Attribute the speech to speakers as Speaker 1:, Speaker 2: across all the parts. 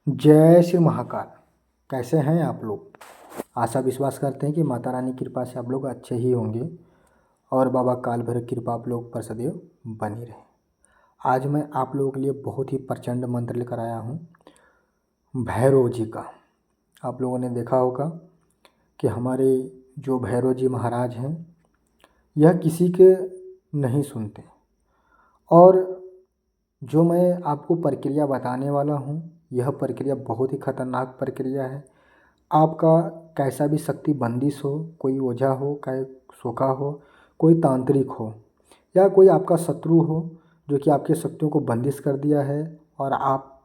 Speaker 1: जय श्री महाकाल। कैसे हैं आप लोग? आशा विश्वास करते हैं कि माता रानी की कृपा से आप लोग अच्छे ही होंगे और बाबा काल भैरव की कृपा आप लोग पर सदैव बनी रहे। आज मैं आप लोगों के लिए बहुत ही प्रचंड मंत्र लेकर आया हूँ भैरव जी का। आप लोगों ने देखा होगा कि हमारे जो भैरव जी महाराज हैं यह किसी के नहीं सुनते, और जो मैं आपको प्रक्रिया बताने वाला हूँ यह प्रक्रिया बहुत ही खतरनाक प्रक्रिया है। आपका कैसा भी शक्ति बंदिश हो, कोई ओझा हो, चाहे सोखा हो, कोई तांत्रिक हो, या कोई आपका शत्रु हो जो कि आपकी शक्तियों को बंदिश कर दिया है और आप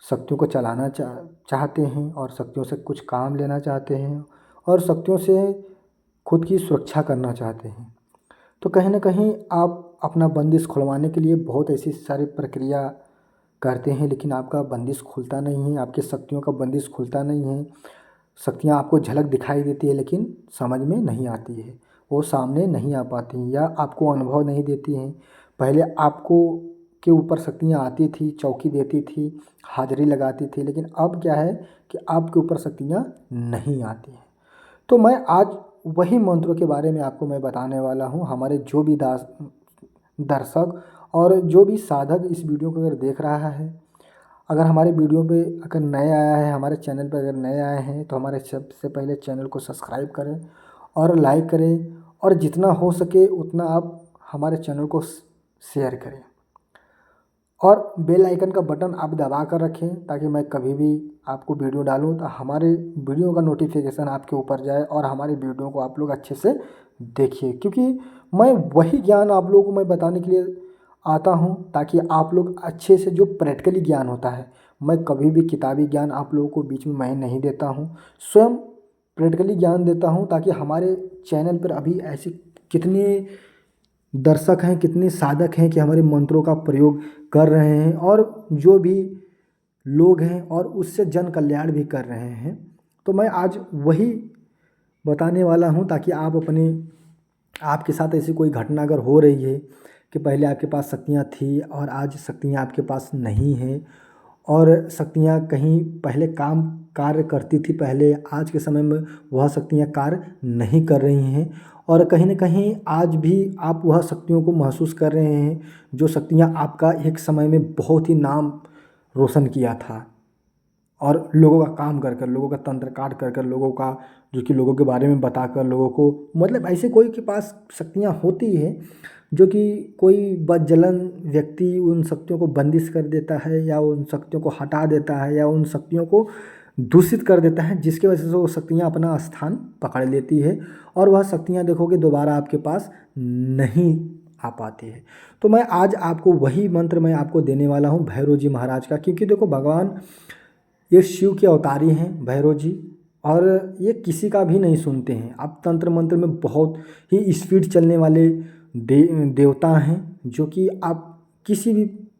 Speaker 1: शक्तियों को चलाना चाहते हैं और शक्तियों से कुछ काम लेना चाहते हैं और शक्तियों से खुद की सुरक्षा करना चाहते हैं, तो कहीं ना कहीं आप अपना बंदिश खुलवाने के लिए बहुत ऐसी सारी प्रक्रिया करते हैं, लेकिन आपका बंदिश खुलता नहीं है, आपकी शक्तियों का बंदिश खुलता नहीं है। शक्तियाँ आपको झलक दिखाई देती है लेकिन समझ में नहीं आती है, वो सामने नहीं आ पाती हैं या आपको अनुभव नहीं देती हैं। पहले आपको के ऊपर शक्तियाँ आती थी, चौकी देती थी, हाजिरी लगाती थी, लेकिन अब क्या है कि आपके ऊपर शक्तियाँ नहीं आती हैं। तो मैं आज वही मंत्रों के बारे में आपको मैं बताने वाला हूँ। हमारे जो भी दर्शक और जो भी साधक इस वीडियो को अगर देख रहा है, अगर हमारे वीडियो पे अगर नए आया है, हमारे चैनल पे अगर नए आए हैं, तो हमारे सबसे पहले चैनल को सब्सक्राइब करें और लाइक करें, और जितना हो सके उतना आप हमारे चैनल को शेयर करें और बेल आइकन का बटन आप दबा कर रखें ताकि मैं कभी भी आपको वीडियो डालूं तो हमारे वीडियो का नोटिफिकेशन आपके ऊपर जाए और हमारे वीडियो को आप लोग अच्छे से देखिए, क्योंकि मैं वही ज्ञान आप लोगों को मैं बताने के लिए आता हूं ताकि आप लोग अच्छे से, जो प्रैक्टिकली ज्ञान होता है, मैं कभी भी किताबी ज्ञान आप लोगों को बीच में मैं नहीं देता हूं, स्वयं प्रैक्टिकली ज्ञान देता हूं ताकि हमारे चैनल पर अभी ऐसे कितने दर्शक हैं, कितने साधक हैं कि हमारे मंत्रों का प्रयोग कर रहे हैं और जो भी लोग हैं और उससे जन कल्याण भी कर रहे हैं। तो मैं आज वही बताने वाला हूं ताकि आप आपके साथ ऐसी कोई घटना अगर हो रही है कि पहले आपके पास शक्तियाँ थी और आज शक्तियाँ आपके पास नहीं हैं, और शक्तियाँ कहीं पहले काम कार्य करती थी पहले, आज के समय में वह शक्तियाँ कार्य नहीं कर रही हैं, और कहीं न कहीं आज भी आप वह शक्तियों को महसूस कर रहे हैं जो शक्तियाँ आपका एक समय में बहुत ही नाम रोशन किया था और लोगों का काम कर कर, लोगों का तंत्र काट कर कर, लोगों का जो कि लोगों के बारे में बताकर लोगों को, मतलब ऐसे कोई के पास शक्तियाँ होती है जो कि कोई बदजलन व्यक्ति उन शक्तियों को बंदिश कर देता है या उन शक्तियों को हटा देता है या उन शक्तियों को दूषित कर देता है, जिसकी वजह से वो शक्तियाँ अपना स्थान पकड़ लेती है और वह शक्तियाँ देखोगे दोबारा आपके पास नहीं आ पाती है। तो मैं आज आपको वही मंत्र मैं आपको देने वाला हूँ भैरव जी महाराज का, क्योंकि देखो भगवान ये शिव के अवतारी हैं भैरव जी, और ये किसी का भी नहीं सुनते हैं। अब तंत्र मंत्र में बहुत ही स्पीड चलने वाले देवता हैं जो कि आप किसी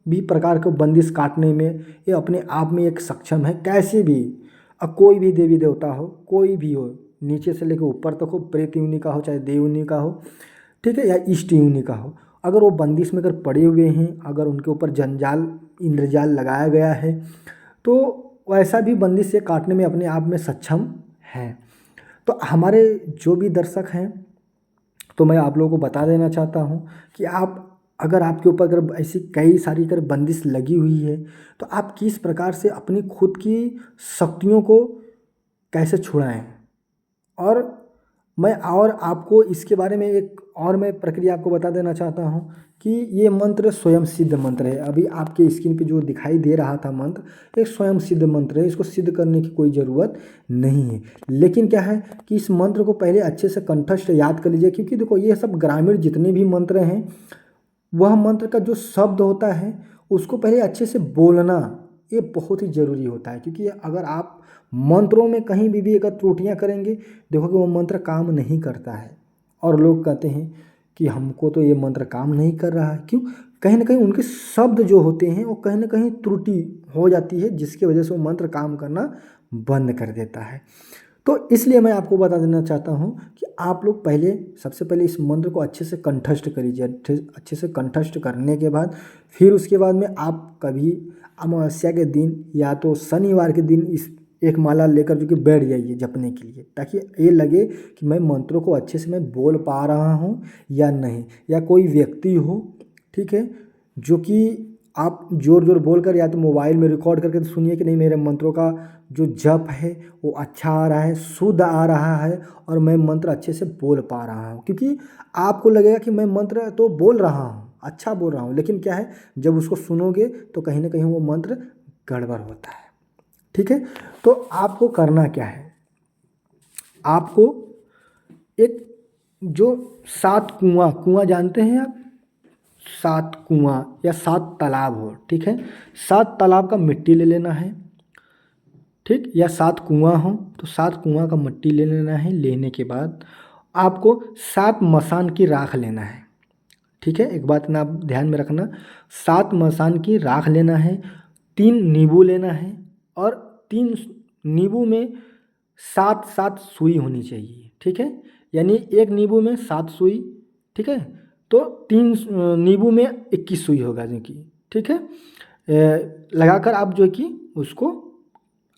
Speaker 1: भी प्रकार को बंदिश काटने में ये अपने आप में एक सक्षम है, कैसे भी। अब कोई भी देवी देवता हो, कोई भी हो, नीचे से लेकर ऊपर तक हो, प्रेत योनि का हो चाहे देव योनि का हो, ठीक है, या इष्ट योनि का हो, अगर वो बंदिश में अगर पड़े हुए हैं, अगर उनके ऊपर जंजाल इंद्रजाल लगाया गया है, तो वैसा भी बंदिश से काटने में अपने आप में सक्षम है। तो हमारे जो भी दर्शक हैं, तो मैं आप लोगों को बता देना चाहता हूँ कि आप, अगर आपके ऊपर अगर ऐसी कई सारी अगर बंदिश लगी हुई है, तो आप किस प्रकार से अपनी खुद की शक्तियों को कैसे छुड़ाएं। और मैं और आपको इसके बारे में एक और मैं प्रक्रिया आपको बता देना चाहता हूँ कि ये मंत्र स्वयं सिद्ध मंत्र है। अभी आपके स्क्रीन पे जो दिखाई दे रहा था मंत्र, एक स्वयं सिद्ध मंत्र है, इसको सिद्ध करने की कोई ज़रूरत नहीं है। लेकिन क्या है कि इस मंत्र को पहले अच्छे से कंठस्थ याद कर लीजिए, क्योंकि देखो ये सब ग्रामीण जितने भी मंत्र हैं, वह मंत्र का जो शब्द होता है उसको पहले अच्छे से बोलना, ये बहुत ही ज़रूरी होता है। क्योंकि अगर आप मंत्रों में कहीं भी अगर त्रुटियां करेंगे, देखो कि वो मंत्र काम नहीं करता है, और लोग कहते हैं कि हमको तो ये मंत्र काम नहीं कर रहा है। क्यों? कहीं ना कहीं उनके शब्द जो होते हैं वो कहीं ना कहीं त्रुटि हो जाती है, जिसकी वजह से वो मंत्र काम करना बंद कर देता है। तो इसलिए मैं आपको बता देना चाहता हूँ कि आप लोग पहले, सबसे पहले इस मंत्र को अच्छे से कंठस्थ करिए। अच्छे से कंठस्थ करने के बाद फिर उसके बाद में आप कभी अमावस्या के दिन या तो शनिवार के दिन इस एक माला लेकर जो कि बैठ जाइए जपने के लिए, ताकि ये लगे कि मैं मंत्रों को अच्छे से मैं बोल पा रहा हूँ या नहीं। या कोई व्यक्ति हो, ठीक है, जो कि आप ज़ोर ज़ोर बोलकर या तो मोबाइल में रिकॉर्ड करके तो सुनिए कि नहीं मेरे मंत्रों का जो जप है वो अच्छा आ रहा है, शुद्ध आ रहा है और मैं मंत्र अच्छे से बोल पा रहा हूँ। क्योंकि आपको लगेगा कि मैं मंत्र तो बोल रहा हूँ, अच्छा बोल रहा हूँ, लेकिन क्या है जब उसको सुनोगे तो कहीं ना कहीं वो मंत्र गड़बड़ होता है। ठीक है, तो आपको करना क्या है, आपको एक जो 7 कुआं जानते हैं आप, 7 कुआं या 7 तालाब हो, ठीक है, 7 तालाब का मिट्टी ले लेना है, ठीक, या 7 कुआं हो तो 7 कुआं का मिट्टी ले लेना है। लेने के बाद आपको 7 मसान की राख लेना है, ठीक है। एक बात ना आप ध्यान में रखना, 7 मसान की राख लेना है, 3 नींबू लेना है और 3 नींबू में 7 सुई होनी चाहिए, ठीक है, यानी एक नींबू में 7 सुई, ठीक है, तो 3 नींबू में 21 सुई होगा जो कि, ठीक है। लगाकर आप जो कि उसको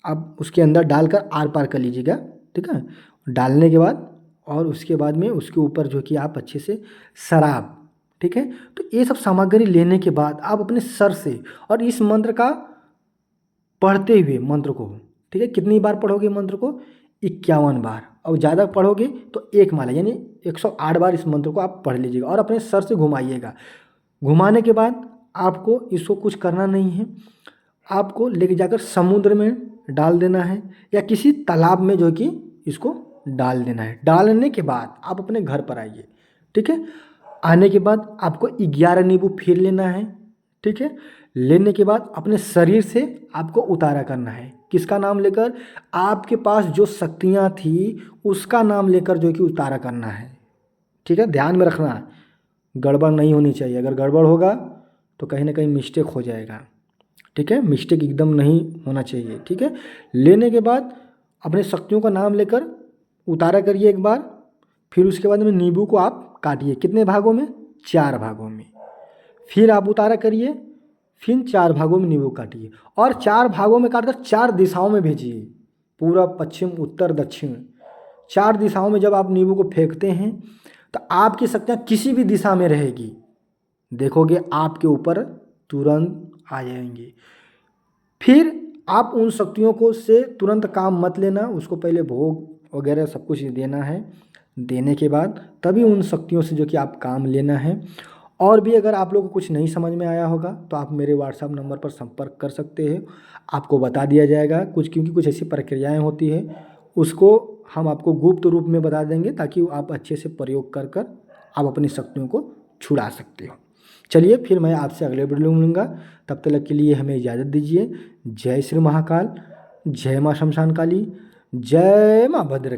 Speaker 1: आप उसके अंदर डालकर आर पार कर लीजिएगा, ठीक है। डालने के बाद और उसके बाद में उसके ऊपर जो कि आप अच्छे से शराब, ठीक है, तो ये सब सामग्री लेने के बाद आप अपने सर से और इस मंत्र का पढ़ते हुए मंत्र को, ठीक है, कितनी बार पढ़ोगे मंत्र को, 51 बार, और ज़्यादा पढ़ोगे तो एक माला यानी 108 बार इस मंत्र को आप पढ़ लीजिएगा और अपने सर से घुमाइएगा। घुमाने के बाद आपको इसको कुछ करना नहीं है, आपको लेके जाकर समुद्र में डाल देना है या किसी तालाब में जो कि इसको डाल देना है। डालने के बाद आप अपने घर पर आइए, ठीक है। आने के बाद आपको 11 नींबू फिर लेना है, ठीक है। लेने के बाद अपने शरीर से आपको उतारा करना है, किसका नाम लेकर, आपके पास जो शक्तियाँ थी उसका नाम लेकर जो कि उतारा करना है, ठीक है। ध्यान में रखना, गड़बड़ नहीं होनी चाहिए, अगर गड़बड़ होगा तो कहीं ना कहीं मिस्टेक हो जाएगा, ठीक है, मिस्टेक एकदम नहीं होना चाहिए, ठीक है। लेने के बाद अपने शक्तियों का नाम लेकर उतारा करिए एक बार, फिर उसके बाद में नींबू को आप काटिए, कितने भागों में, 4 भागों में, फिर आप उतारा करिए, फिर 4 भागों में नींबू काटिए और 4 भागों में काटकर 4 दिशाओं में भेजिए, पूरब पश्चिम उत्तर दक्षिण, 4 दिशाओं में जब आप नींबू को फेंकते हैं तो आपकी शक्तियाँ किसी भी दिशा में रहेगी, देखोगे आपके ऊपर तुरंत आ जाएंगी। फिर आप उन शक्तियों को से तुरंत काम मत लेना, उसको पहले भोग वगैरह सब कुछ देना है, देने के बाद तभी उन शक्तियों से जो कि आप काम लेना है। और भी अगर आप लोगों को कुछ नहीं समझ में आया होगा तो आप मेरे व्हाट्सएप नंबर पर संपर्क कर सकते हैं, आपको बता दिया जाएगा कुछ, क्योंकि कुछ ऐसी प्रक्रियाएं होती है उसको हम आपको गुप्त रूप में बता देंगे ताकि आप अच्छे से प्रयोग कर कर आप अपनी शक्तियों को छुड़ा सकते हो। चलिए फिर मैं आपसे अगले वीडियो में मिलूँगा, तब तक के लिए हमें इजाज़त दीजिए। जय श्री महाकाल, जय माँ शमशान काली, जय माँ भद्र।